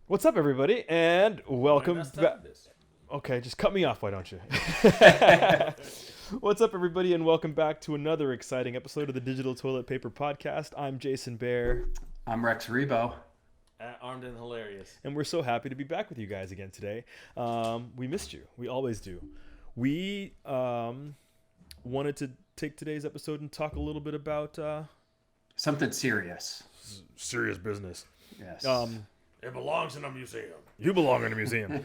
What's up, everybody, and welcome Let's back. start this. Okay, just cut me off, why don't you? What's up, everybody, and welcome back to another exciting episode of the Digital Toilet Paper Podcast. I'm Jason Bear, I'm Rex Rebo. Armed and hilarious. and we're so happy to be back with you guys again today. We missed you. We always do. We wanted to take today's episode and talk a little bit about Something serious. serious business. Yes. It belongs in a museum. You belong in a museum.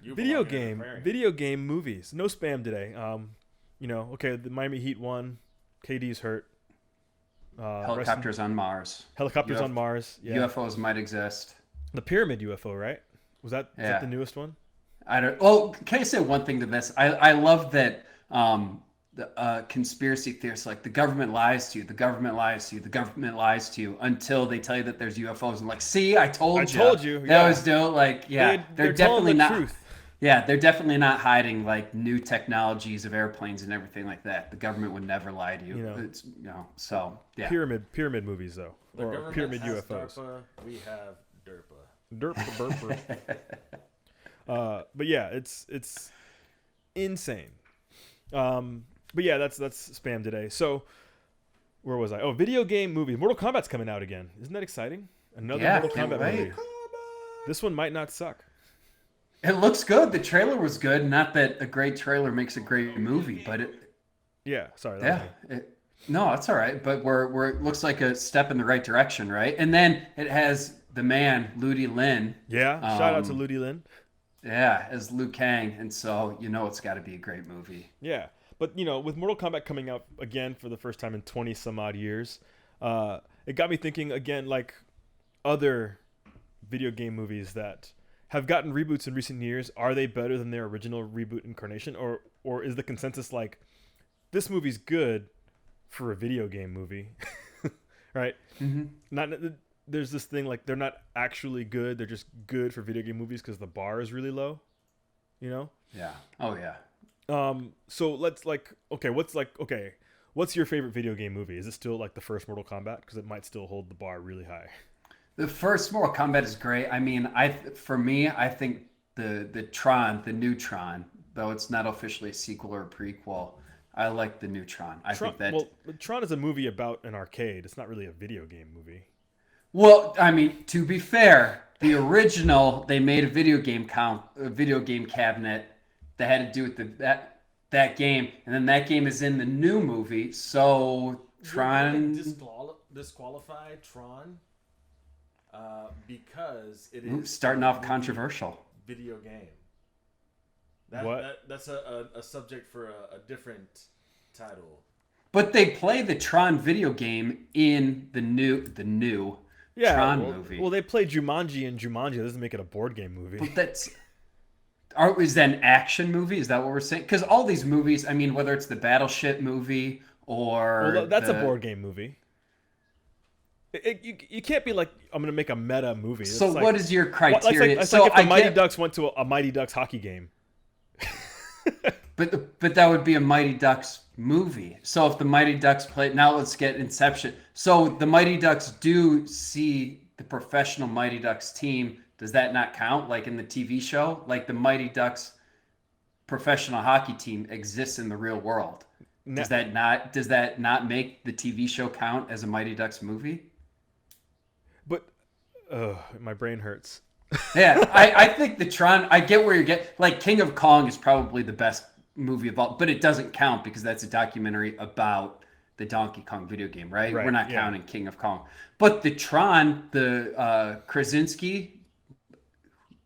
You Video belong in an game, aquarium. video game movies. No spam today. Okay, the Miami Heat won. KD's hurt. Helicopters on Mars. Helicopters UF- on Mars. Yeah. UFOs might exist. The pyramid UFO, right? Was that Yeah. the newest one? I don't. Oh, can I say one thing to this? I love that the conspiracy theorists like the government lies to you, the government lies to you, the government lies to you until they tell you that there's UFOs and like, see, I told you. I told you, That yeah. was dope. Like, yeah, They're telling definitely the not. truth. Yeah, they're definitely not hiding like new technologies of airplanes and everything like that. The government would never lie to you. You know. It's, so yeah. Pyramid movies though, The or government pyramid has UFOs. DARPA, we have DERPA. Derp burper. But yeah, it's insane. But yeah, that's spam today. So where was I? Oh, video game movies. Mortal Kombat's coming out again. Isn't that exciting? Another Yeah, Mortal can't Kombat wait. movie. This one might not suck. It looks good. The trailer was good. Not that a great trailer makes a great movie, but it, Yeah, sorry. That was yeah. me. No, it's all right. But where it looks like a step in the right direction, right? And then it has the man, Ludi Lin, Yeah, shout out to Um, Ludi Lin. yeah, as Liu Kang. And so, it's got to be a great movie. Yeah, but with Mortal Kombat coming out again for the first time in 20 some odd years, it got me thinking again, like other video game movies that have gotten reboots in recent years. Are they better than their original reboot incarnation, or is the consensus like this movie's good for a video game movie, right? Mm-hmm. Not there's this thing like they're not actually good; they're just good for video game movies because the bar is really low, you know. Yeah. Oh, yeah. So let's what's your favorite video game movie? Is it still like the first Mortal Kombat? Because it might still hold the bar really high. The first Mortal Kombat is great. I mean, for me, I think the Tron, the new Tron, though it's not officially a sequel or a prequel, I like the new Tron. I Tron, think that. well, Tron is a movie about an arcade. It's not really a video game movie. Well, I mean, to be fair, the original they made a video game cabinet that had to do with that game, and then that game is in the new movie. So Tron. Disqualify Tron because it is Starting off controversial. video game. What? That's a subject for a different title. But they play the Tron video game in the new Tron movie. Well, they play Jumanji in Jumanji. That doesn't make it a board game movie. But is that an action movie? Is that what we're saying? Because all these movies, I mean, whether it's the Battleship movie or Well, that's a the- board game movie. You can't be like, I'm gonna make a meta movie. So It's like, what is your It's criteria? like So if the I Mighty get, Ducks went to a Mighty Ducks hockey game. but that would be a Mighty Ducks movie. So if the Mighty Ducks play, now let's get Inception. So the Mighty Ducks do see the professional Mighty Ducks team. Does that not count? Like in the TV show, like the Mighty Ducks professional hockey team exists in the real world. Na- Does that not make the TV show count as a Mighty Ducks movie? But my brain hurts. Yeah, I think the Tron. I get where you're getting. Like King of Kong is probably the best movie of all, but it doesn't count because that's a documentary about the Donkey Kong video game, right? Right, We're not yeah. counting King of Kong. But the Tron, the Krasinski,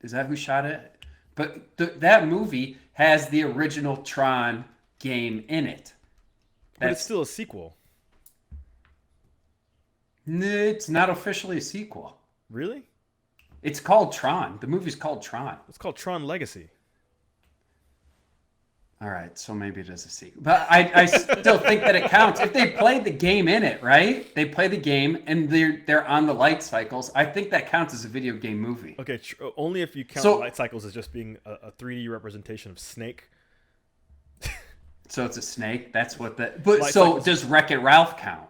is that who shot it? But that movie has the original Tron game in it. But it's still a sequel. It's not officially a sequel. Really? It's called Tron. The movie's called Tron. It's called Tron Legacy. All right, so maybe it is a sequel. But I still think that it counts. If they played the game in it, right? They play the game and they're on the light cycles. I think that counts as a video game movie. Okay, only if you count So- light cycles as just being a 3D representation of Snake. So it's a snake. That's what that. But Light so cycles. does Wreck-It Ralph count?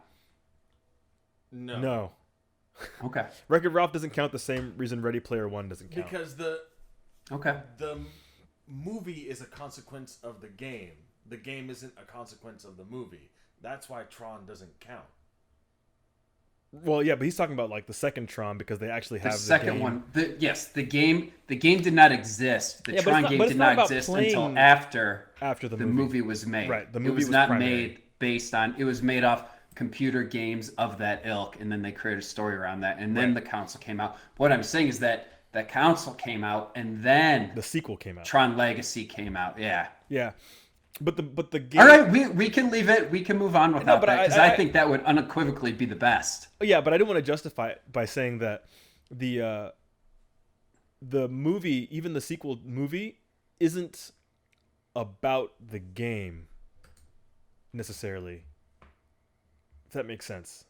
No. No. Okay. Wreck-It Ralph doesn't count the same reason Ready Player One doesn't count. Because Okay. the movie is a consequence of the game. The game isn't a consequence of the movie. That's why Tron doesn't count. Well, yeah, but he's talking about like the second Tron because they actually The have second game. one. The game did not exist. The Yeah, but Tron it's not- game but did it's not not about exist playing until after the the movie was made. Right, the it movie was was not primary. made based on. It was made off computer games of that ilk, and then they created a story around that, and then Right. the console came out. What I'm saying is that that console came out, and then The sequel came out. Tron Legacy came out. Yeah. Yeah, but the game. All right, we can leave it. We can move on without but that because I I think that would unequivocally be the best. Yeah, but I didn't want to justify it by saying that the movie, even the sequel movie, isn't about the game necessarily. If that makes sense.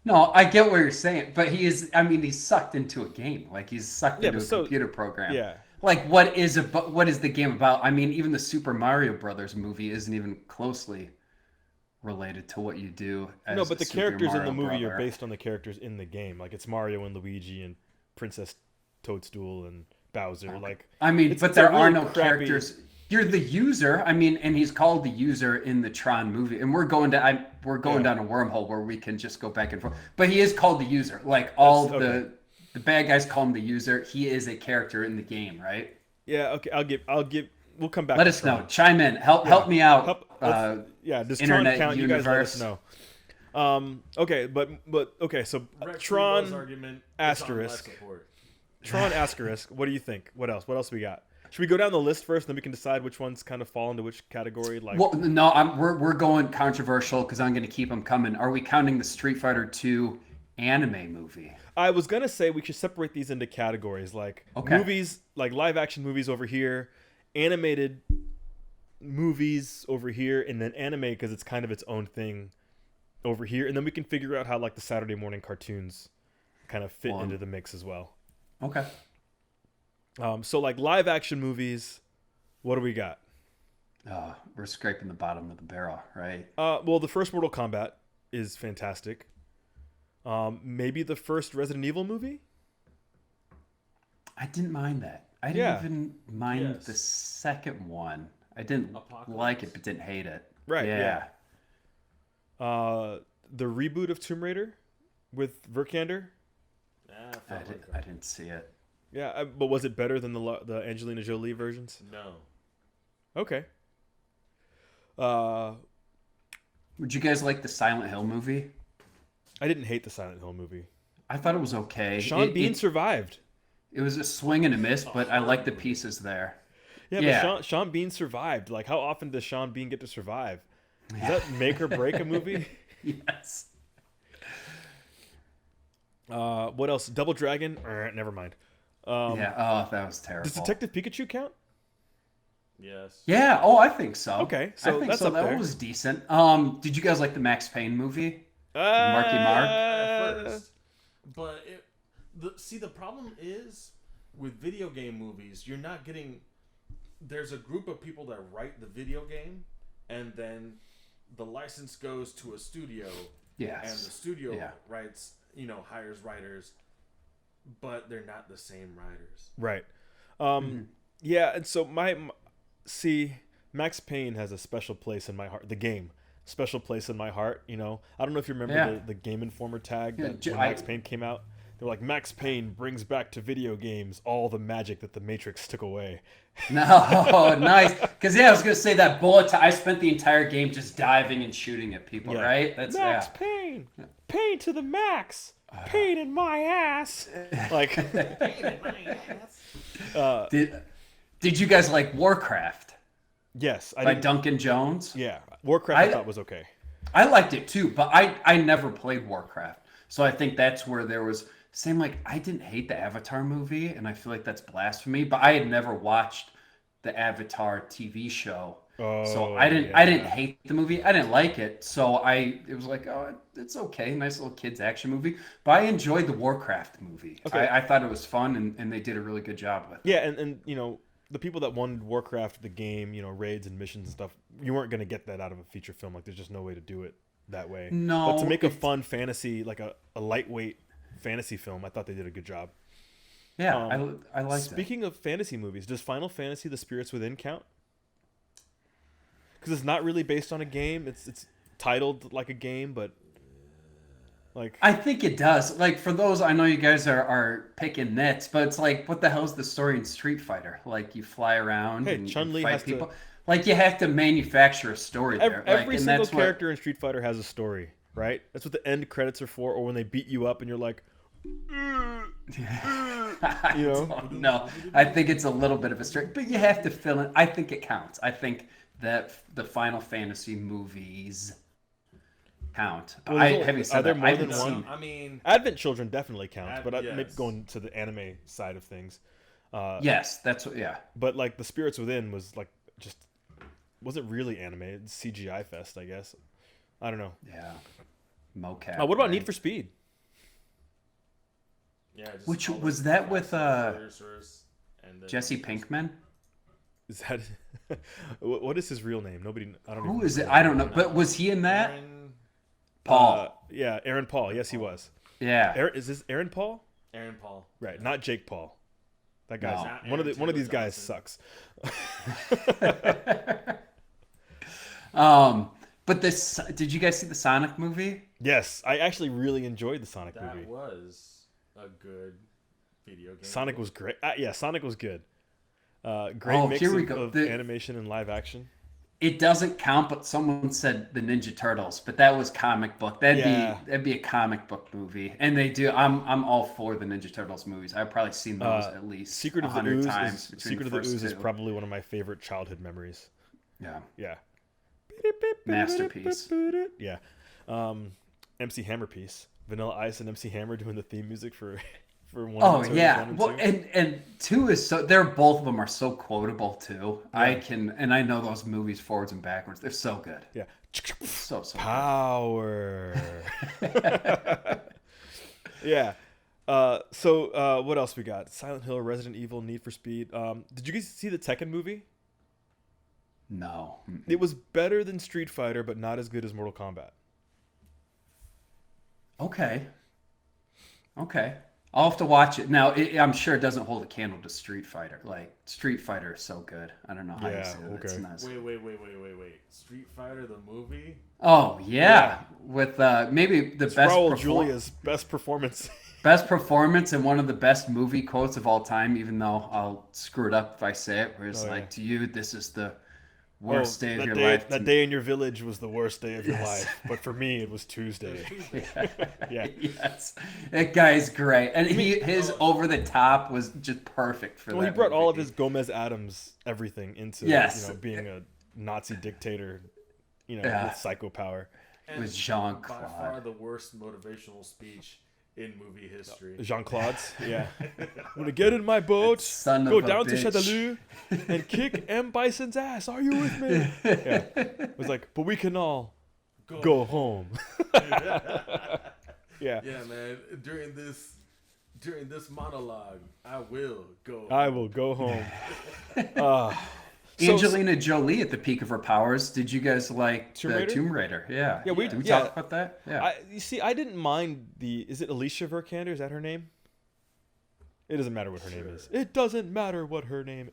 No, I get what you're saying, but he is. I mean, he's sucked into a game. Like he's sucked Yeah, into a but so- computer program. Yeah. Like what is the game about? I mean, even the Super Mario Brothers movie isn't even closely related to what you do. As No, but a the Super characters in the Mario movie are brother. based on the characters in the game. Like it's Mario and Luigi and Princess Toadstool and Bowser. Like I mean, it's- but it's a there are really no crappy- characters. You're the user. I mean, and he's called the user in the Tron movie, and we're going down a wormhole where we can just go back and forth. But he is called the user. Like all okay. the bad guys call him the user. He is a character in the game, right? Yeah, okay. I'll give. We'll come back. Let to us Tron. know. Chime in. Help me out. Yeah, does internet Tron count? You guys let us universe. know. Okay, but okay. So Rex Rebo's Tron argument is on asterisk. life support. Tron asterisk. What do you think? What else? What else we got? Should we go down the list first, then we can decide which ones kind of fall into which category? Like, Well, no, we're going controversial because I'm going to keep them coming. Are we counting the Street Fighter 2 anime movie? I was gonna say we should separate these into categories, like Okay. movies, like live action movies over here, animated movies over here, and then anime because it's kind of its own thing over here, and then we can figure out how like the Saturday morning cartoons kind of fit Well, into the mix as well. Okay. So like live action movies, what do we got? We're scraping the bottom of the barrel, right? Well, the first Mortal Kombat is fantastic. Maybe the first Resident Evil movie. I didn't mind that. I didn't Yeah. even mind Yes. the second one. I didn't Apocalypse. like it, but didn't hate it. Right, Yeah. The reboot of Tomb Raider with Vikander. I didn't see it. Yeah, but was it better than the Angelina Jolie versions? No. Okay. Would you guys like the Silent Hill movie? I didn't hate the Silent Hill movie. I thought it was okay. Sean Bean survived. It was a swing and a miss, but I like the pieces there. Yeah, Yeah. but Sean Bean survived. Like, how often does Sean Bean get to survive? Does that make or break a movie? Yes. What else? Double Dragon? Never mind. Yeah. Oh, that was terrible. Does Detective Pikachu count? Yes. Yeah. Oh, I think so. Okay, so I think that's so. up That there. was decent. Did you guys like the Max Payne movie? Marky Mark? At first. But the problem is with video game movies, you're not getting. There's a group of people that write the video game, and then the license goes to a studio, Yes. and the studio Yeah. writes, hires writers, but they're not the same writers. Right. Mm-hmm. Yeah, and so see, Max Payne has a special place in my heart. The game, special place in my heart. I don't know if you remember Yeah. the Game Informer tag Yeah, that when Max Payne came out. They were like, Max Payne brings back to video games all the magic that the Matrix took away. No, nice. Because I was gonna say that bullet. I spent the entire game just diving and shooting at people. Yeah. Right? That's Max yeah. Payne, Payne to the max, Payne in my ass. Like, Did you guys like Warcraft yes, I by did. Duncan Jones? Yeah, Warcraft I thought was okay. I liked it too, but I never played Warcraft, so I think that's where there was same like I didn't hate the Avatar movie, and I feel like that's blasphemy. But I had never watched the Avatar TV show, so I didn't hate the movie. I didn't like it, so it was like, oh, it's okay, nice little kids action movie. But I enjoyed the Warcraft movie. Okay. I thought it was fun, and they did a really good job with it. Yeah, and the people that wanted Warcraft, the game, raids and missions and stuff, you weren't going to get that out of a feature film. Like, there's just no way to do it that way. No, But to make a fun fantasy, like a lightweight fantasy film. I thought they did a good job. Yeah, I like that. Speaking of fantasy movies, does Final Fantasy: The Spirits Within count? Because it's not really based on a game. It's titled like a game, but like I think it does. Like for those, I know you guys are picking nits, but it's like, what the hell's the story in Street Fighter? Like you fly around Hey, and Chun-Li fight has to- people. Like you have to manufacture a story there. every and single that's what- character in Street Fighter has a story, right? That's what the end credits are for, or when they beat you up and you're like, I You know? don't know. I think it's a little bit of a stretch, but you have to fill in. I think it counts. I think that the Final Fantasy movies count. Well, I there's having are said there that, more I than haven't one? seen. I mean, Advent Children definitely counts, but maybe yes. going to the anime side of things. Yes, that's what. Yeah, But like the Spirits Within was like just wasn't really anime. It's CGI fest, I guess. I don't know. yeah. Mocap. What about right? Need for Speed? yeah. Just Which all was the that with, producers and then Jesse Pinkman? Is that what is his real name? Nobody. I don't. Who even is it? know. I don't know. But was he in that? Aaron, Paul. Yeah, Aaron Paul. Yes, he was. Yeah. Is this Aaron Paul? Aaron Paul. Right, not Jake Paul. That guy's No. one of Aaron these Taylor guys Johnson. sucks. But this, did you guys see the Sonic movie? Yes, I actually really enjoyed the Sonic That movie. was a good video game. Sonic was great. Yeah, Sonic was good. Great Oh, mix here we of, go. of The- animation and live action. It doesn't count, but someone said the Ninja Turtles, but that was comic book. That'd be a comic book movie, and they do. I'm all for the Ninja Turtles movies. I've probably seen those at least Secret of the 100 Ooze. times. between Secret of the first Ooze is two. probably one of my favorite childhood memories. Yeah. Yeah. Masterpiece. Yeah. MC Hammer piece. Vanilla Ice and MC Hammer doing the theme music for one. Oh and two, yeah, one and well, two. and two is so. They're both of them are so quotable too. I know those movies forwards and backwards. They're so good. Yeah. So good. Power. Yeah. So what else we got? Silent Hill, Resident Evil, Need for Speed. Did you guys see the Tekken movie? No. It was better than Street Fighter, but not as good as Mortal Kombat. Okay. I'll have to watch it. Now, I'm sure it doesn't hold a candle to Street Fighter. Like, Street Fighter is so good. I don't know how Yeah, you say that. It's okay. nice. Wait. Street Fighter the movie? Oh, yeah. With maybe the best, Raul Julia's best performance. best performance and one of the best movie quotes of all time, even though I'll screw it up if I say it, where it's Oh, like, yeah. to you, this is the worst day of that your day, life. That day in your village was the worst day of your Yes. life, but for me, it was Tuesday. Yeah. Yes. That guy's great. And his over the top was just perfect for Well, that he brought all of movie. his Gomez Adams everything into Yes. being a Nazi dictator, Yeah. with psycho power. And With Jean by far Claude. the worst motivational speech in movie history. Jean Claude's, yeah. I'm gonna get in my boat, Son go of a down to bitch. Châteauroux, and kick M. Bison's ass. Are you with me? Yeah. It was like, but we can all go home. Yeah. Yeah, man. During this monologue, I will go. I will go home. So- Angelina Jolie at the peak of her powers. Did you guys like Tomb the Raider? Tomb Raider? Yeah. Yeah, we- Did we yeah. talk about that? Yeah. You see, I didn't mind is it Alicia Vikander? Is that her name? It doesn't matter what her name is. It doesn't matter what her name.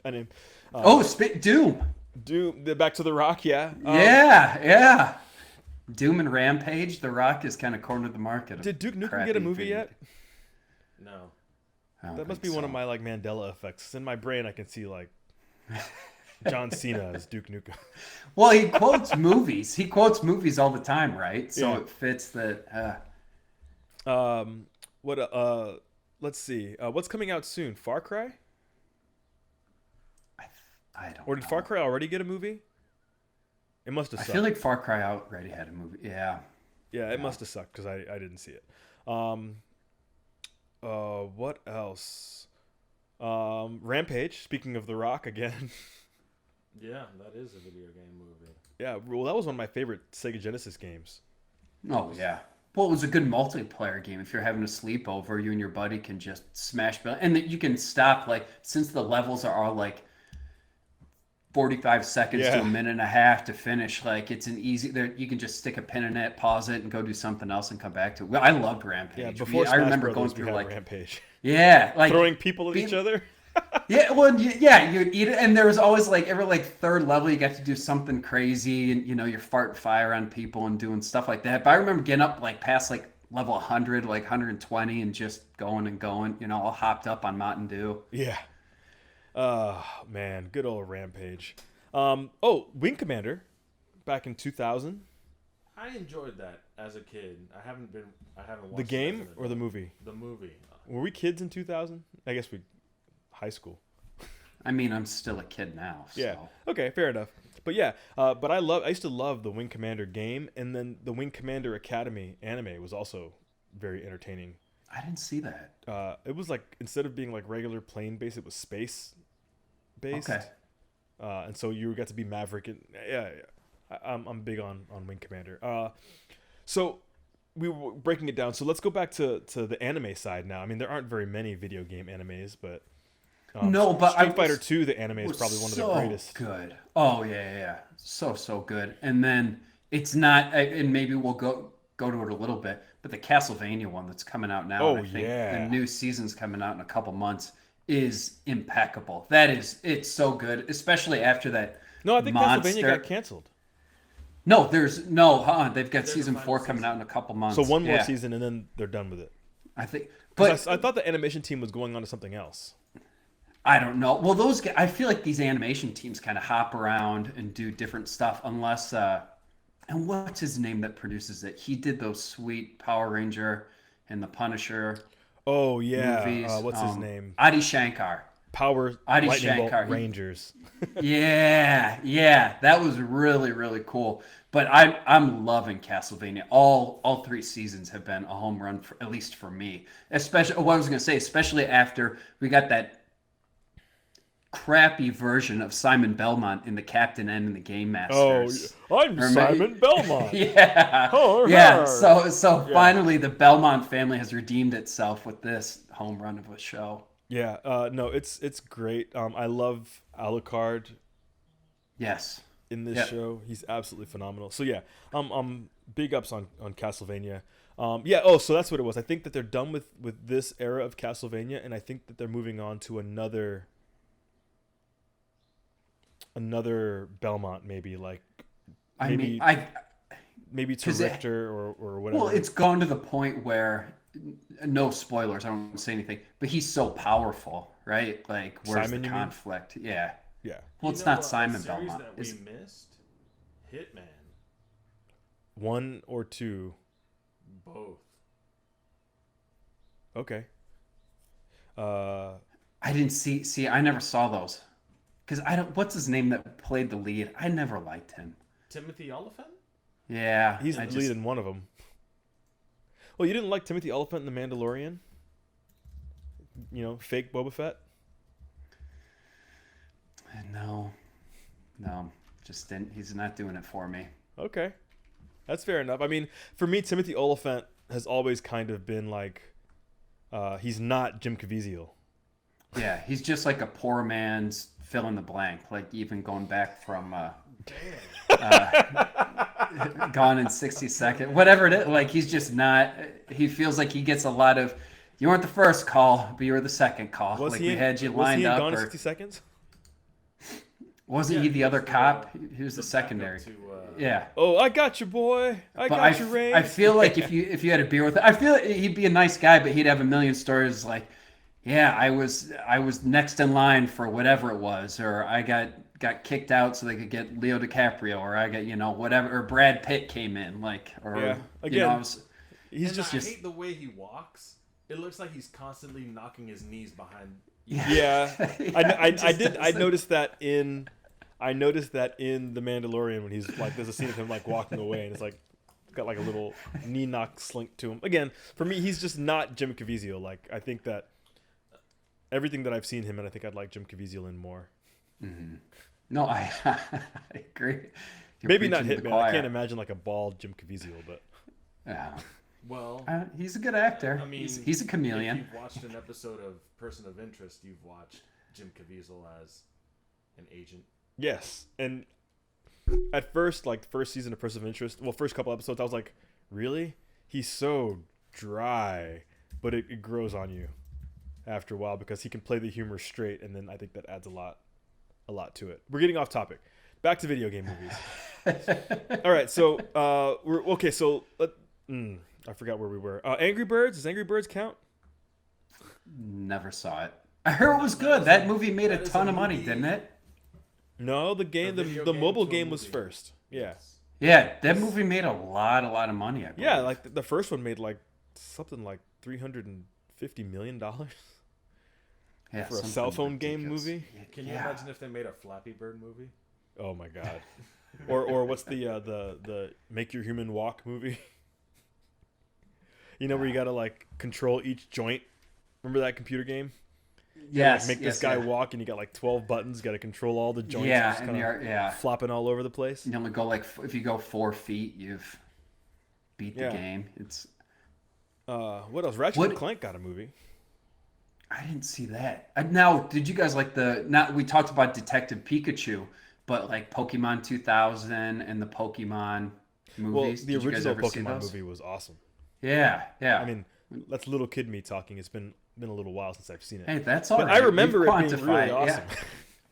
Doom. Back to the Rock, yeah. Yeah. Doom and Rampage. The Rock is kind of cornered the market. Did Duke Nukem crappy get a movie video yet? No. I don't That must be think one of so. my like Mandela effects. In my brain, I can see like John Cena as Duke Nukem. Well, he quotes movies. He quotes movies all the time, right? So Yeah. it fits that. Let's see. What's coming out soon? Far Cry? I don't. Or did know. Far Cry already get a movie? It must have I sucked. feel like Far Cry already had a movie. Yeah. Yeah, it must have sucked because I didn't see it. What else? Rampage. Speaking of The Rock again. Yeah, that is a video game movie. Yeah, well, that was one of my favorite Sega Genesis games. Oh yeah. Well, it was a good multiplayer game. If you're having a sleepover, you and your buddy can just smash, and that you can stop. Like since the levels are all like 45 seconds to Yeah. a minute and a half to finish. Like it's an easy there. You can just stick a pin in it, pause it, and go do something else and come back to it. Well, I loved Rampage. Yeah, before I Smash remember Brothers, going we through had like Rampage. yeah, like Throwing people at be- each other. yeah, well, yeah, you'd eat it, and there was always like every like third level, you got to do something crazy, and you're farting fire on people and doing stuff like that. But I remember getting up like past like level 100, like 120, and just going and going, all hopped up on Mountain Dew. Yeah. Oh, man. Good old Rampage. Wing Commander back in 2000. I enjoyed that as a kid. I haven't watched The it game as an or the adult. movie? The movie. Were we kids in 2000? I guess high school. I mean, I'm still a kid now. So. Yeah. Okay, fair enough. But yeah, but I used to love the Wing Commander game, and then the Wing Commander Academy anime was also very entertaining. I didn't see that. It was like, instead of being like regular plane based, it was space based. Okay. And so you got to be Maverick, and yeah. I'm big on Wing Commander. So we were breaking it down. So let's go back to the anime side now. I mean, there aren't very many video game animes, but No, but Street Fighter 2, the anime is was probably one of the so greatest. good. Oh yeah. So good. And then it's not, and maybe we'll go to it a little bit, but the Castlevania one that's coming out now, Oh, and I think yeah. the new season's coming out in a couple months, is impeccable. It's so good, especially after that. No, I think monster. Castlevania got canceled. No, they've got There's a season final 4 coming season. out in a couple months. So one more Yeah, season, and then they're done with it. I think. 'Cause But I thought the animation team was going on to something else. I don't know. Well, those guys, I feel like these animation teams kind of hop around and do different stuff, unless. And what's his name that produces it? He did those sweet Power Ranger and the Punisher Oh yeah, movies. what's his name? Adi Shankar. Power Adi Lightning Bolt Shankar. Rangers. Yeah, that was really cool. But I'm loving Castlevania. All 3 seasons have been a home run, at least for me. Especially what I was gonna say, especially after we got that crappy version of Simon Belmont in the Captain N and the Game Oh, Masters. I'm Simon Belmont. Yeah. Oh, Yeah. her. So Yeah. finally the Belmont family has redeemed itself with this home run of a show. Yeah, no, it's great. I love Alucard Yes. in this Yeah. show. He's absolutely phenomenal. So yeah, big ups on Castlevania. So that's what it was. I think that they're done with this era of Castlevania, and I think that they're moving on to another Belmont, maybe like I maybe mean, I maybe to 'cause it- Richter or whatever. well, it's gone to the point where no spoilers, I don't want to say anything, but he's so powerful, right? Like where's Simon, the you mean? conflict? Yeah. yeah, Well, it's not Simon a series Belmont. that we It's- missed. Hitman. 1 or 2. Both. Okay. I didn't see I never saw those. Cuz I don't what's his name that played the lead? I never liked him. Timothy Oliphant. Yeah. He's I the lead in one of them. Well, you didn't like Timothy Oliphant in The Mandalorian? Fake Boba Fett? No. Just didn't he's not doing it for me. Okay. That's fair enough. I mean, for me, Timothy Oliphant has always kind of been like, he's not Jim Caviezel. Yeah, he's just like a poor man's fill in the blank, like even going back from Gone in 60 Seconds, whatever it is. Like he's just not. He feels like he gets a lot of. You weren't the first call, but you were the second call. Was like he we in, had you was lined he in up. Gone in Or 60 Seconds? wasn't Yeah, he the he other was the, cop? He was the backup secondary. to, Yeah. Oh, I got you, boy. I But got you, Ray. I feel like if you had a beer with him, I feel like he'd be a nice guy, but he'd have a million stories like, yeah, I was next in line for whatever it was, or I got kicked out so they could get Leo DiCaprio, or I got whatever, or Brad Pitt came in, like, or Yeah, again, I was, He's and just I hate the way he walks. It looks like he's constantly knocking his knees behind. yeah. Just I noticed that in The Mandalorian when he's like, there's a scene of him like walking away and it's like got like a little knee knock slink to him. Again, for me, he's just not Jim Caviezel. Like I think that everything that I've seen him in, I think I'd like Jim Caviezel in more. No, I agree. You're Maybe not preaching to the Hitman. I choir. can't imagine like a bald Jim Caviezel, but Yeah. Well, He's a good actor. I mean, he's a chameleon. If you've watched an episode of Person of Interest, you've watched Jim Caviezel as an agent. Yes, and at first, like the first season of Person of Interest, well, first couple episodes, I was like, really? He's so dry, but it grows on you after a while because he can play the humor straight, and then I think that adds a lot to it. We're getting off topic. Back to video game movies. All right, so we're okay. So I forgot where we were. Angry Birds. Does Angry Birds count? Never saw it. I heard it was good. That movie made a ton of money, didn't it? No, the game, the mobile game was first. Yeah. Yeah, that movie made a lot of money. I believe. Yeah, like the first one made like something like $350 million Yeah, for a something cell phone ridiculous. game movie. Can you imagine if they made a Flappy Bird movie? Oh my god. Or what's the Make Your Human Walk movie? You know where you gotta like control each joint. Remember that computer game? Yes, Like, make this guy walk, and you got like 12 buttons. Got to control all the joints. Yeah, just and kinda you're flopping all over the place. You only go like if you go 4 feet, you've beat the game. It's What else? Ratchet and Clank got a movie. I didn't see that. Now, did you guys like we talked about Detective Pikachu, but like Pokemon 2000 and the Pokemon movies? Well, the Did you guys original ever see Pokemon those? movie was awesome. Yeah. I mean, that's little kid me talking. It's been a little while since I've seen it. Hey, that's all But right. I remember We've it being quantified, really yeah. awesome.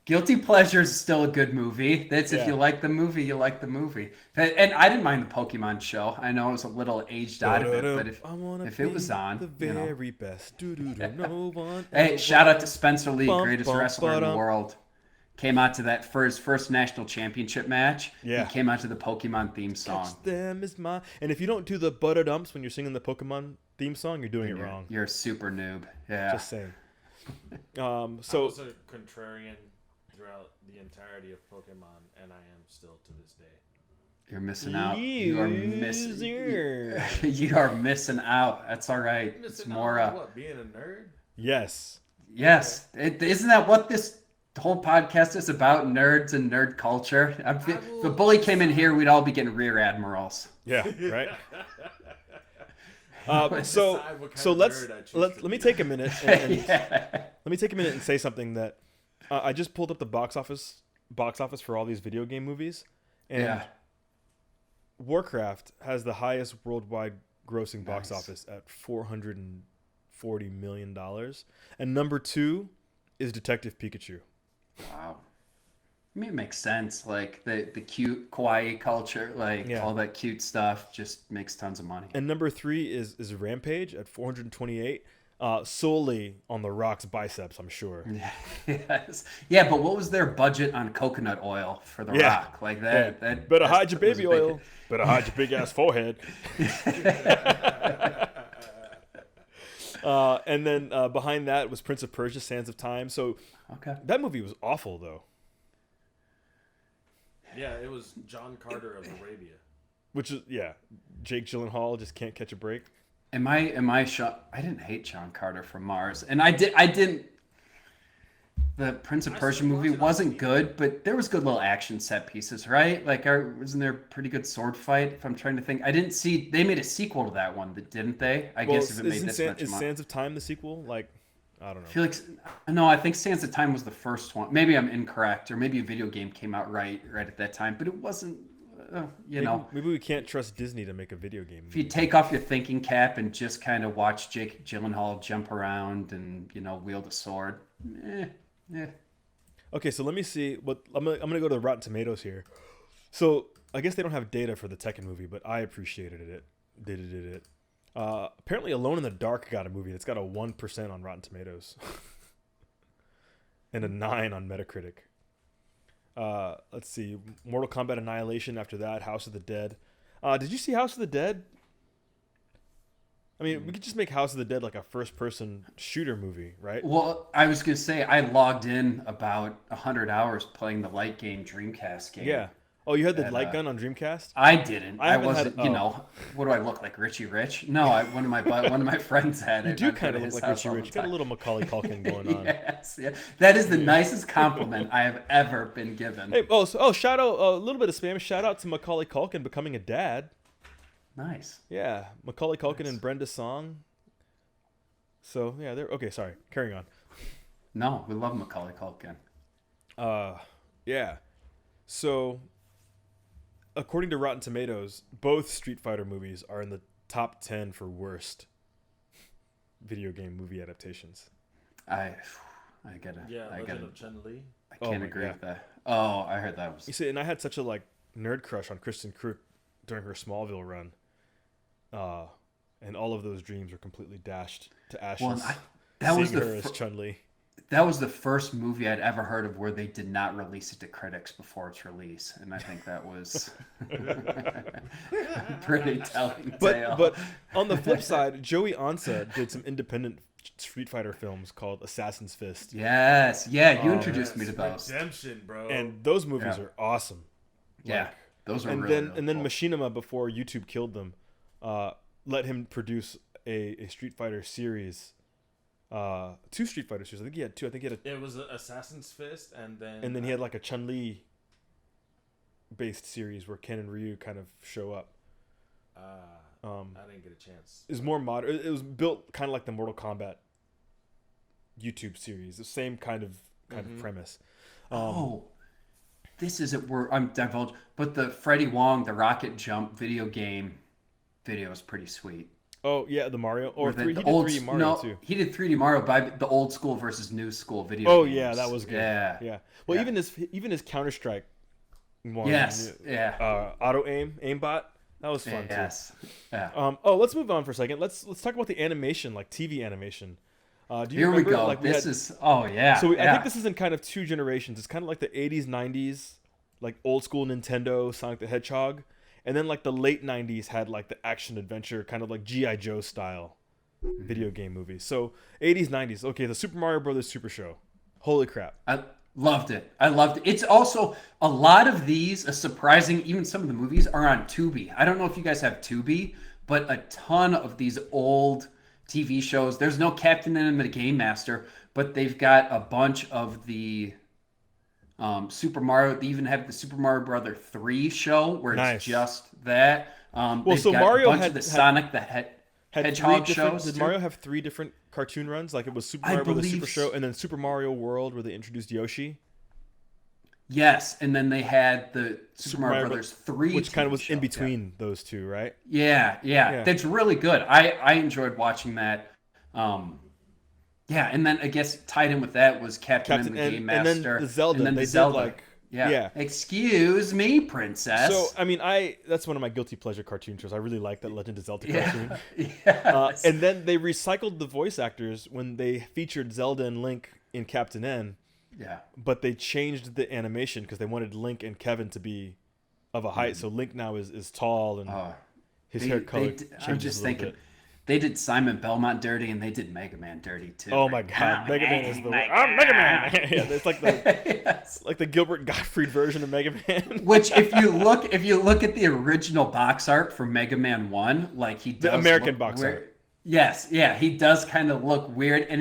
Guilty Pleasure is still a good movie. That's if Yeah. you like the movie, you like the movie. And I didn't mind the Pokemon show. I know it was a little aged out of it, but if it was on, the very best. No one. Hey, shout out to Spencer Lee, Bum, greatest bum, wrestler in the ba-dum. world. Came out to that for his first national championship match. Yeah. He came out to the Pokemon theme song. Catch them is my. And if you don't do the butter dumps when you're singing the Pokemon theme song, you're doing it wrong. You're a super noob. Yeah. Just saying. I So was a contrarian throughout the entirety of Pokemon, and I am still to this day. You're missing out. You are missing. Loser. You are missing out. That's all right. It's Missing out more. on what, being a nerd? Yes. Yes. Isn't that what this whole podcast is about? Nerds and nerd culture. If the bully came in here, we'd all be getting rear admirals. Yeah. Right. Decide So what kind so of let's nerd I choose let to let me be. take a minute and Yeah. let me take a minute and say something that I just pulled up the box office for all these video game movies, and Yeah. Warcraft has the highest worldwide grossing box Nice. office at $440 million, and number 2 is Detective Pikachu. Wow. I mean, it makes sense. Like the cute kawaii culture, like Yeah. all that cute stuff, just makes tons of money. And number 3 is Rampage at 428, solely on The Rock's biceps, I'm sure. Yes. Yeah, but what was their budget on coconut oil for The Yeah. Rock? Like that. Yeah. that Better that's- hide your that was a baby big- oil. Better hide your big ass forehead. And then behind that was Prince of Persia: Sands of Time. So Okay. that movie was awful, though. Yeah, it was John Carter of Arabia. Which is Jake Gyllenhaal just can't catch a break. Am I shocked? I didn't hate John Carter from Mars, and I didn't. The Prince of I Persia still movie watch it on wasn't TV. good, but there was good little action set pieces, right? Like, wasn't there a pretty good sword fight? If I'm trying to think, I didn't see. They made a sequel to that one, didn't they? I guess if it made this much is money. Sands of Time the sequel? Like, I don't know. I feel like no, I think Sands of Time was the first one. Maybe I'm incorrect, or maybe a video game came out right at that time, but it wasn't. Maybe we can't trust Disney to make a video game. If you take off your thinking cap and just kind of watch Jake Gyllenhaal jump around and wield a sword, Okay, so let me see what I'm gonna go to the Rotten Tomatoes here. So I guess they don't have data for the Tekken movie, but I appreciated it. Did it. Apparently, Alone in the Dark got a movie that's got a 1% on Rotten Tomatoes and a 9 on Metacritic. Let's see, Mortal Kombat Annihilation. After that, House of the Dead. Did you see House of the Dead? I mean, we could just make House of the Dead like a first-person shooter movie, right? Well, I was gonna say I logged in about 100 hours playing the light game Dreamcast game. Yeah. Oh, you had the And, light gun on Dreamcast? I didn't. I I haven't wasn't. had- What do I look like, Richie Rich? No, one of my friends had it. You do I'd go kind to of look his like house Richie all the Rich. You got a time. little Macaulay Culkin going on. Yes, yeah. That is the nicest compliment I have ever been given. Hey, shout out a little bit of spam. Shout out to Macaulay Culkin becoming a dad. Nice. Yeah, Macaulay Culkin and Brenda Song. So yeah, they're okay. Sorry, carrying on. No, we love Macaulay Culkin. Yeah, So, according to Rotten Tomatoes, both Street Fighter movies are in the top 10 for worst video game movie adaptations. I gotta. Yeah, I Legend gotta. of Chun Li. I Oh can't my agree God. with that. Oh, I heard that was. You see, and I had such a like nerd crush on Kristen Krug during her Smallville run, and all of those dreams were completely dashed to ashes. Well, that was seeing the her as Chun Li. that was the first movie I'd ever heard of where they did not release it to critics before its release, and I think that was pretty telling tale. But on the flip side, Joey Ansa did some independent Street Fighter films called Assassin's Fist, yes, yeah, you Oh, introduced me to those. Redemption, bro. and those movies Yeah. are awesome. Yeah, Like, those were and really, then really and then cool. Machinima, before YouTube killed them, let him produce a Street Fighter series, two Street Fighter series. I think he had two. I think he had it was Assassin's Fist, and and then he had like a Chun Li based series where Ken and Ryu kind of show up. I didn't get a chance. It was more modern. It was built kind of like the Mortal Kombat YouTube series, the same kind of premise. Oh, this isn't where I'm divulged, but the Freddie Wong, the Rocket Jump video game video is pretty sweet. Oh yeah, the Mario or Where the- three. the He did old 3D s- Mario no, too. He did 3D Mario by the old school versus new school video Oh games. yeah, that was good. Yeah. Well, Yeah. even his Counter Strike one. Yes. Yeah. Auto aimbot. That was fun too. Yes. Yeah. Let's move on for a second. Let's talk about the animation, like TV animation. Do you Here we remember, go. Like, This is. Oh yeah. So I yeah. think this is in kind of two generations. It's kind of like the 80s, 90s, like old school Nintendo, Sonic the Hedgehog. And then like the late 90s had like the action adventure, kind of like G.I. Joe style video game movies. So 80s, 90s. Okay, the Super Mario Brothers Super Show. Holy crap. I loved it. I loved it. It's also a lot of these, a surprising, even some of the movies are on Tubi. I don't know if you guys have Tubi, but a ton of these old TV shows. There's no Captain N and the Game Master, but they've got a bunch of the Super Mario. They even have the Super Mario Brother 3 show where Nice. it's just that. They've so got Mario a bunch had- of the had- Sonic the Had Hedgehog three different, shows. did too. Mario have three different cartoon runs? Like it was Super I Mario Brothers Super believe Show and then Super Mario World where they introduced Yoshi. Yes, and then they had the Super Mario Mario Brothers 3, Which kind of TV was show. in between those two, right? Yeah, Yeah. that's really good. I enjoyed watching that. Yeah, and then I guess tied in with that was Captain and the Game and then Master, the Zelda. and then They the did, Zelda. like- yeah. yeah. Excuse me, princess. So I mean, that's one of my guilty pleasure cartoon shows. I really like that Legend of Zelda cartoon. yeah, yes. And then they recycled the voice actors when they featured Zelda and Link in Captain N, yeah. but they changed the animation because they wanted Link and Kevin to be of a height. So Link now is tall and his hair color changes I'm just a little thinking, bit. they did Simon Belmont dirty, and they did Mega Man dirty too. Oh my god, Mega Man is the I'm Mega Man. Yeah, it's like the Yes. like the Gilbert Gottfried version of Mega Man. Which, if you look at the original box art for Mega Man 1, like he does American look box weird. art. Yes, yeah, he does kind of look weird, and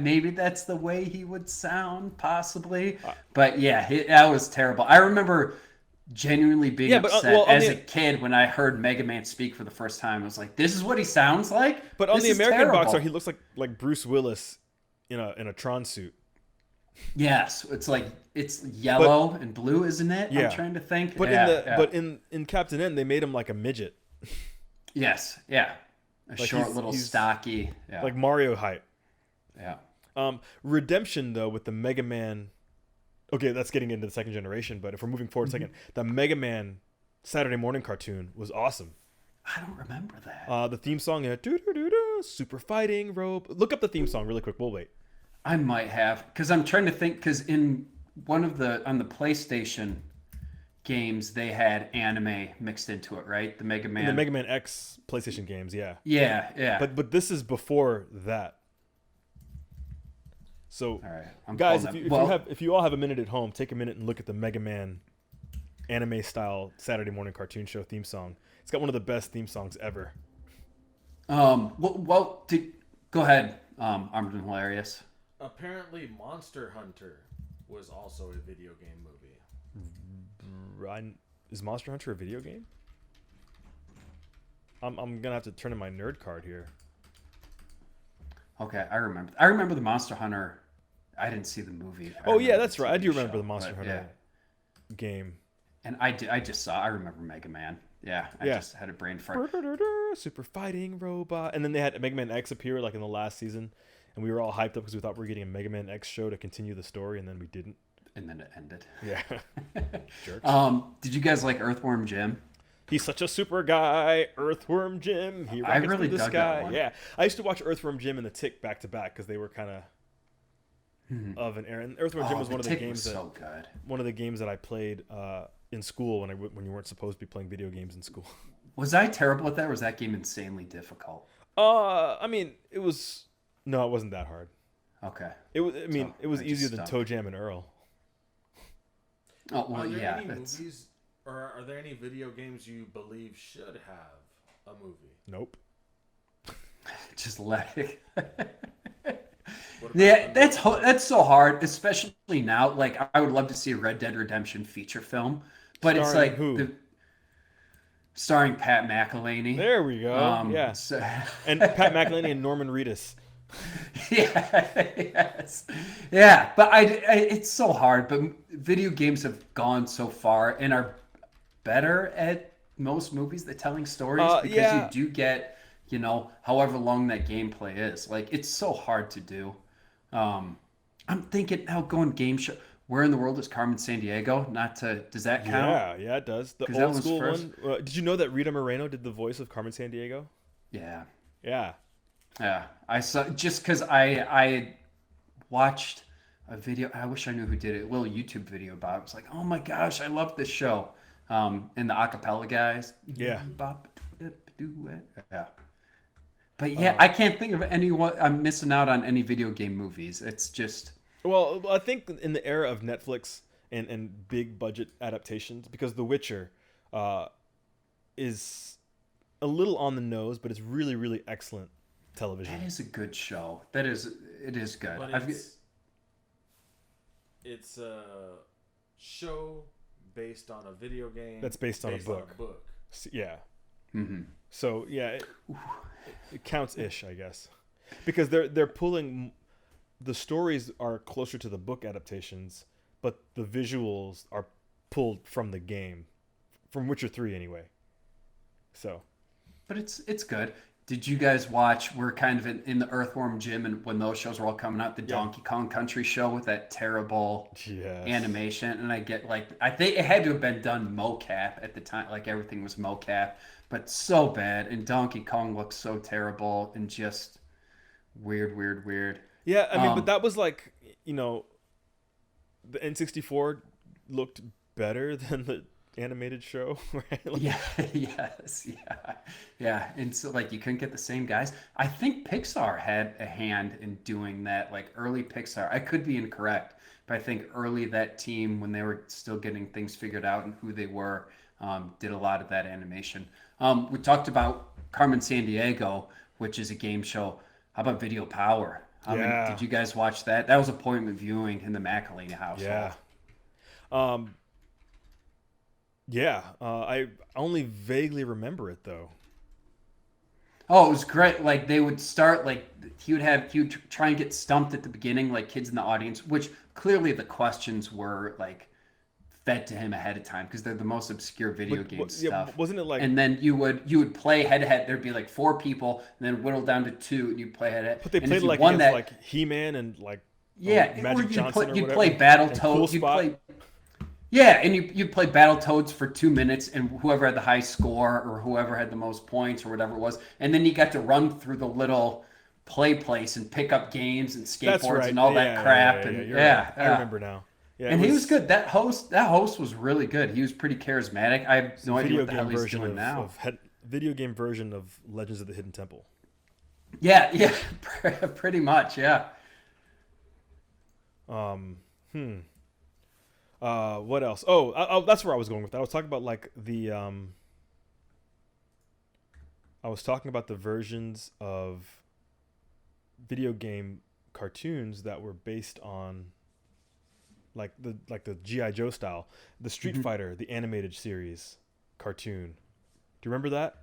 maybe that's the way he would sound, possibly. But yeah, that was terrible. I remember genuinely being Yeah, but, upset well, on as the- a kid when I heard Mega Man speak for the first time. I was like, "This is what he sounds like." But on This the is American box terrible. art, he looks like Bruce Willis in a Tron suit. Yes, it's like it's yellow and blue, isn't it? Yeah. I'm trying to think. But Yeah. in Captain N, they made him like a midget, yes, yeah, a Like short he's- little he's stocky. Yeah, like Mario height. yeah. Redemption though with the Mega Man. Okay, that's getting into the second generation. But if we're moving forward a second, the Mega Man Saturday morning cartoon was awesome. I don't remember that. The theme song, super fighting rope. Look up the theme song really quick. We'll wait. I might have, because I'm trying to think, because in one of on the PlayStation games, they had anime mixed into it, right? The Mega Man. The Mega Man X PlayStation games, yeah. Yeah. But this is before that. So, all right, I'm guys, pulling if you all have a minute at home, take a minute and look at the Mega Man anime style Saturday morning cartoon show theme song. It's got one of the best theme songs ever. go ahead, Armed and Hilarious. Apparently, Monster Hunter was also a video game movie. Is Monster Hunter a video game? I'm gonna have to turn in my nerd card here. Okay, I remember. I remember the Monster Hunter. I didn't see the movie. Oh yeah, remember that's the right. I TV do remember show, the Monster but Hunter game. And I just saw. I remember Mega Man. Yeah, I Yeah. just had a brain fart. Super fighting robot. And then they had Mega Man X appear like in the last season, and we were all hyped up because we thought we were getting a Mega Man X show to continue the story, and then we didn't. And then it ended. Yeah. Jerks. Did you guys like Earthworm Jim? He's such a super guy, Earthworm Jim. He I rockets really through the dug that sky. one. Yeah, I used to watch Earthworm Jim and The Tick back to back because they were kind of an era. And Earthworm Jim was The one of the Tick games was so good. that I played in school when you weren't supposed to be playing video games in school. Was I terrible at that, or was that game insanely difficult? I mean, it wasn't that hard. Okay. It was. I mean, So, it was I just easier than stopped. Toe Jam and Earl. Oh well, Are there yeah. any That's, movies, or are there any video games you believe should have a movie? Nope. just let it. What about Yeah, the- that's so hard, especially now. Like, I would love to see a Red Dead Redemption feature film, but it's Starring like who? starring Pat McElhaney. There we go. Yeah. so- And Pat McElhaney and Norman Reedus. yeah, yes, yeah. But it's so hard. But video games have gone so far and are better at most movies than telling stories because yeah. you do get, however long that gameplay is. Like, it's so hard to do. I'm thinking now going game show. Where in the world is Carmen Sandiego? Does that count? Yeah, it does. The 'Cause that old was school first. one. Did you know that Rita Moreno did the voice of Carmen Sandiego? Yeah. Yeah. Yeah, I saw just because I watched a video. I wish I knew who did it. A little YouTube video about it. I was like, oh my gosh, I love this show. And the acapella guys. Yeah. Yeah. But yeah, I can't think of anyone. I'm missing out on any video game movies. It's just Well, I think in the era of Netflix and big budget adaptations, because The Witcher is a little on the nose, but it's really, really excellent television. that is a good show. It is good. But it's a show based on a video game. That's based on a book. Yeah. Mhm. So yeah, it counts ish, I guess, because they're pulling the stories are closer to the book adaptations, but the visuals are pulled from the game, from Witcher 3 anyway. So But it's good. Did you guys watch? We're kind of in the Earthworm Jim, and when those shows were all coming out, the Donkey Kong Country show with that terrible yes. animation, and I think it had to have been done mocap at the time, like everything was mocap, but so bad, and Donkey Kong looks so terrible and just weird. Yeah, I mean, but that was like, the N64 looked better than the animated show, right? Like, Yeah, and so like you couldn't get the same guys. I think Pixar had a hand in doing that, like early Pixar. I could be incorrect, but I think early that team, when they were still getting things figured out and who they were, did a lot of that animation. We talked about Carmen Sandiego, which is a game show. How about Video Power? Yeah. Did you guys watch that? That was appointment viewing in the McElhaney household. Yeah. I only vaguely remember it though. Oh, it was great. Like they would start, like he would try and get stumped at the beginning, like kids in the audience, which clearly the questions were like fed to him ahead of time because they're the most obscure video game stuff. Wasn't it like? And then you would play head to head. There'd be like 4 people, and then whittle down to 2, and you'd play head to head. But they And played if you like won against that, like He-Man and like yeah, Magic or Johnson or you'd whatever. play And Battletoads. Cool You'd Spot. play. Yeah, and you'd play Battletoads for 2 minutes, and whoever had the high score or whoever had the most points or whatever it was, and then you got to run through the little play place and pick up games and skateboards That's right. and all that crap. You're right. I remember now. Yeah, And he was good. That host was really good. He was pretty charismatic. I have no idea what the hell he's doing now. Video game version of Legends of the Hidden Temple. Yeah, pretty much. Yeah. What else? Oh, that's where I was going with that. I was talking about like I was talking about the versions of video game cartoons that were based on like the G.I. Joe style, the Street Fighter, the animated series cartoon. Do you remember that?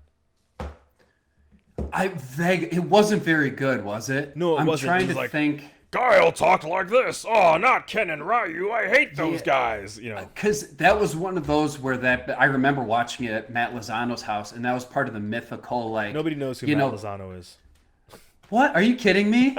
It wasn't very good, was it? No, it I'm wasn't. trying It was to like- think. Guile talked like this. Oh, not Ken and Ryu. I hate those guys. You know. Because that was one of those where I remember watching it at Matt Lozano's house, and that was part of the mythical, like, Nobody knows who you Matt know, Lozano is. What? Are you kidding me?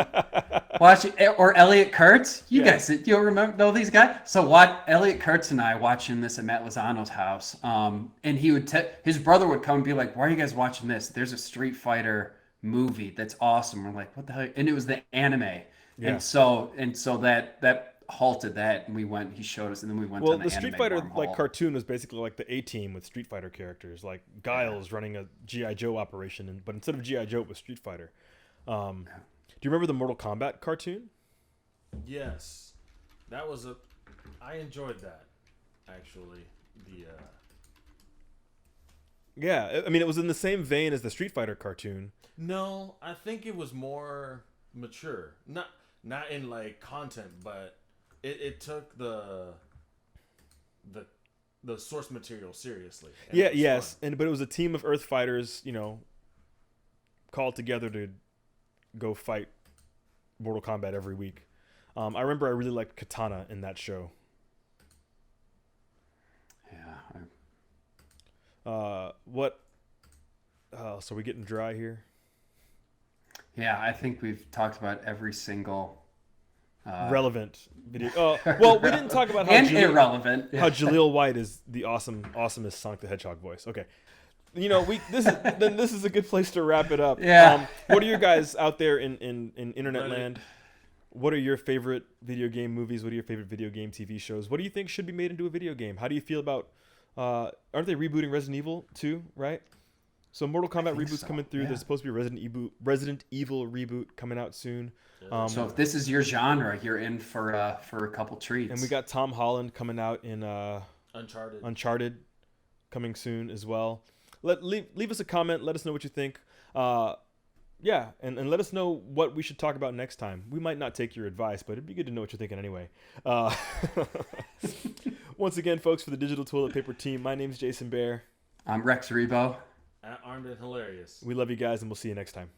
Watch it, or Elliot Kurtz. You Yeah. guys, you know these guys. So watch Elliot Kurtz and I watching this at Matt Lozano's house. And he would his brother would come and be like, "Why are you guys watching this? There's a Street Fighter movie that's awesome." We're like, "What the hell?" And it was the anime. Yeah. And so that halted that, and we went. He showed us, and then we went. Well, on the Street Fighter wormhole. cartoon was basically like the A-Team with Street Fighter characters. Like Guile's running a GI Joe operation, but instead of GI Joe, it was Street Fighter. Do you remember the Mortal Kombat cartoon? Yes, that was I enjoyed that, actually. Yeah, I mean, it was in the same vein as the Street Fighter cartoon. No, I think it was more mature. Not in like content, but it took the source material seriously. And Yeah, it was yes, fun. but it was a team of Earth fighters, called together to go fight Mortal Kombat every week. I remember I really liked Katana in that show. Yeah. What? So we getting dry here? Yeah, I think we've talked about every single Relevant video. Well, we didn't talk about how and irrelevant. how Jaleel White is the awesomest Sonic the Hedgehog voice. Okay. This is a good place to wrap it up. Yeah. What are your guys out there in internet Reddit. land? What are your favorite video game movies? What are your favorite video game TV shows? What do you think should be made into a video game? How do you feel about aren't they rebooting Resident Evil 2, right? So Mortal Kombat think reboot's so, coming through. yeah. There's supposed to be a Resident Evil reboot coming out soon. So if this is your genre, you're in for a couple treats. And we got Tom Holland coming out in Uncharted. Uncharted coming soon as well. Leave us a comment. Let us know what you think. Yeah, and let us know what we should talk about next time. We might not take your advice, but it'd be good to know what you're thinking anyway. Once again, folks, for the Digital Toilet Paper team, my name's Jason Bear. I'm Rex Rebo. Armed and hilarious. We love you guys, and we'll see you next time.